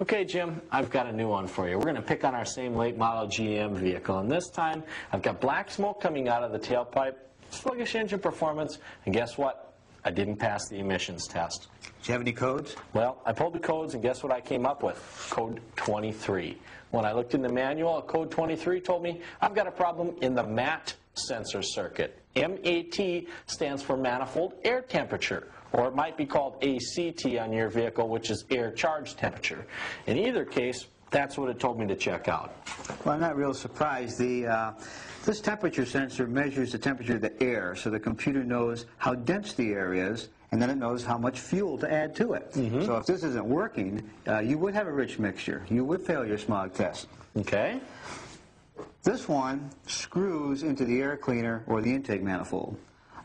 Okay, Jim, I've got a new one for you. We're going to pick on our same late model GM vehicle, and this time I've got black smoke coming out of the tailpipe, sluggish engine performance, and guess what? I didn't pass the emissions test. Do you have any codes? Well, I pulled the codes, and guess what I came up with? Code 23. When I looked in the manual, code 23 told me I've got a problem in the MAT sensor circuit. MAT stands for manifold air temperature, or it might be called ACT on your vehicle, which is air charge temperature. In either case, that's what it told me to check out. Well, I'm not real surprised. This temperature sensor measures the temperature of the air, so the computer knows how dense the air is, and then it knows how much fuel to add to it. So if this isn't working, you would have a rich mixture. You would fail your smog test. Okay. This one screws into the air cleaner or the intake manifold.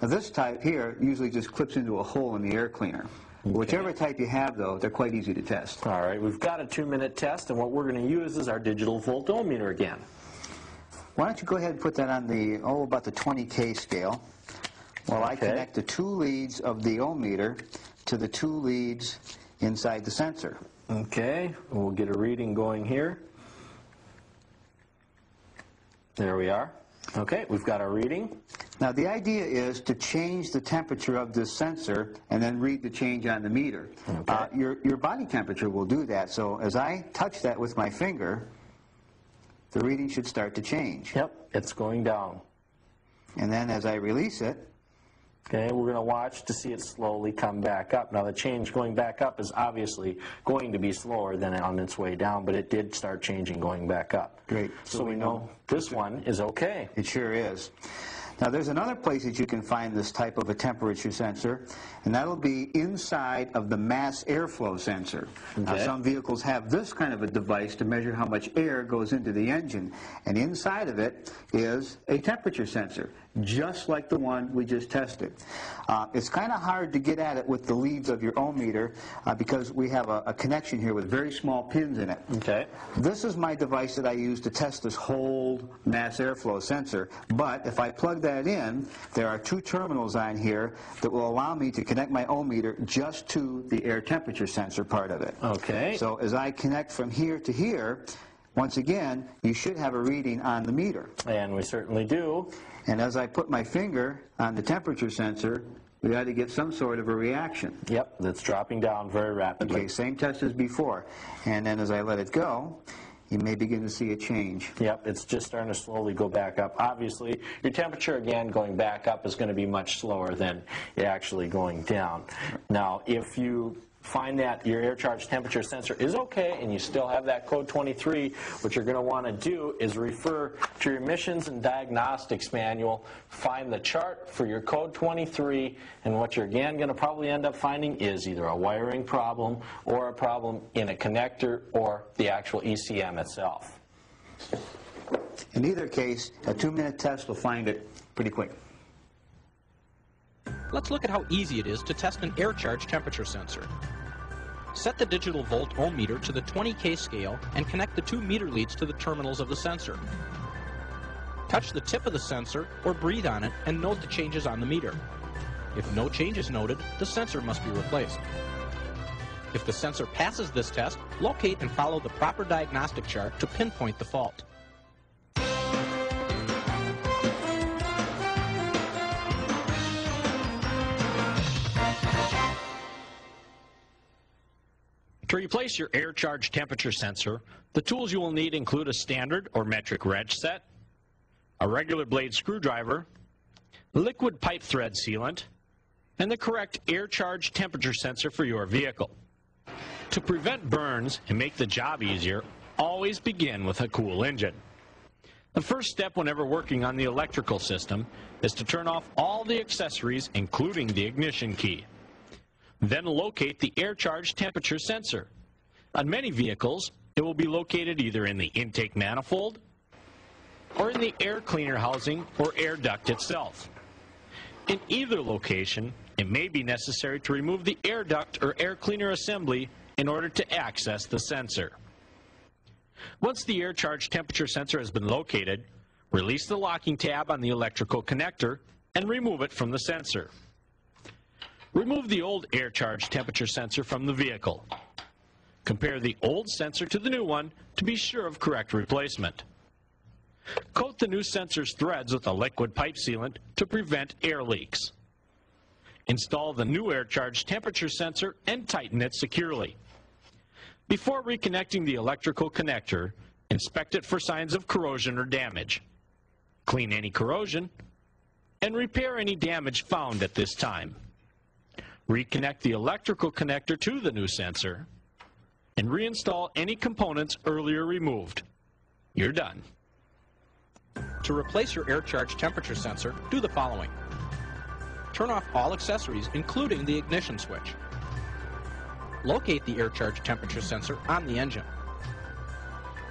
Now, this type here usually just clips into a hole in the air cleaner. Okay. Whichever type you have, though, they're quite easy to test. All right, we've got a 2-minute test, and what we're going to use is our digital voltometer again. Why don't you go ahead and put that on the, about the 20K scale, while I connect the 2 leads of the ohm meter to the 2 leads inside the sensor. Okay, we'll get a reading going here. There we are. Okay, we've got our reading. Now the idea is to change the temperature of this sensor and then read the change on the meter. Okay. Your body temperature will do that, so as I touch that with my finger, the reading should start to change. Yep, it's going down. And then as I release it, okay, we're going to watch to see it slowly come back up. Now the change going back up is obviously going to be slower than on its way down, but it did start changing going back up. Great. So we know this one is okay. It sure is. Now there's another place that you can find this type of a temperature sensor, and that'll be inside of the mass airflow sensor. Okay. Now some vehicles have this kind of a device to measure how much air goes into the engine, and inside of it is a temperature sensor, just like the one we just tested. It's kind of hard to get at it with the leads of your ohm meter because we have a connection here with very small pins in it. Okay. This is my device that I use to test this whole mass airflow sensor, but if I plug that in, there are 2 terminals on here that will allow me to connect my ohm meter just to the air temperature sensor part of it. Okay. So as I connect from here to here, once again, you should have a reading on the meter. And we certainly do. And as I put my finger on the temperature sensor, we ought to get some sort of a reaction. Yep, that's dropping down very rapidly. Okay, same test as before. And then as I let it go, you may begin to see a change. Yep, it's just starting to slowly go back up. Obviously, your temperature, again, going back up is going to be much slower than it actually going down. Now, if you find that your air charge temperature sensor is okay and you still have that code 23, what you're going to want to do is refer to your emissions and diagnostics manual, find the chart for your code 23, and what you're again going to probably end up finding is either a wiring problem or a problem in a connector or the actual ECM itself. In either case, a 2-minute test will find it pretty quick. Let's look at how easy it is to test an air charge temperature sensor. Set the digital volt ohm meter to the 20K scale and connect the 2 meter leads to the terminals of the sensor. Touch the tip of the sensor or breathe on it and note the changes on the meter. If no change is noted, the sensor must be replaced. If the sensor passes this test, locate and follow the proper diagnostic chart to pinpoint the fault. To replace your air charge temperature sensor, the tools you will need include a standard or metric wrench set, a regular blade screwdriver, liquid pipe thread sealant, and the correct air charge temperature sensor for your vehicle. To prevent burns and make the job easier, always begin with a cool engine. The first step whenever working on the electrical system is to turn off all the accessories, including the ignition key. Then locate the air charge temperature sensor. On many vehicles, it will be located either in the intake manifold or in the air cleaner housing or air duct itself. In either location, it may be necessary to remove the air duct or air cleaner assembly in order to access the sensor. Once the air charge temperature sensor has been located, release the locking tab on the electrical connector and remove it from the sensor. Remove the old air charge temperature sensor from the vehicle. Compare the old sensor to the new one to be sure of correct replacement. Coat the new sensor's threads with a liquid pipe sealant to prevent air leaks. Install the new air charge temperature sensor and tighten it securely. Before reconnecting the electrical connector, inspect it for signs of corrosion or damage. Clean any corrosion and repair any damage found at this time. Reconnect the electrical connector to the new sensor and reinstall any components earlier removed. You're done. To replace your air charge temperature sensor, do the following. Turn off all accessories, including the ignition switch. Locate the air charge temperature sensor on the engine.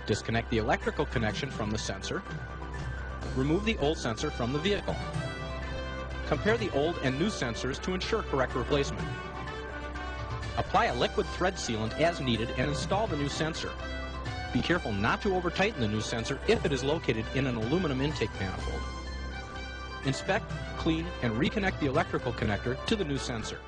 Disconnect the electrical connection from the sensor. Remove the old sensor from the vehicle. Compare the old and new sensors to ensure correct replacement. Apply a liquid thread sealant as needed and install the new sensor. Be careful not to over-tighten the new sensor if it is located in an aluminum intake manifold. Inspect, clean, and reconnect the electrical connector to the new sensor.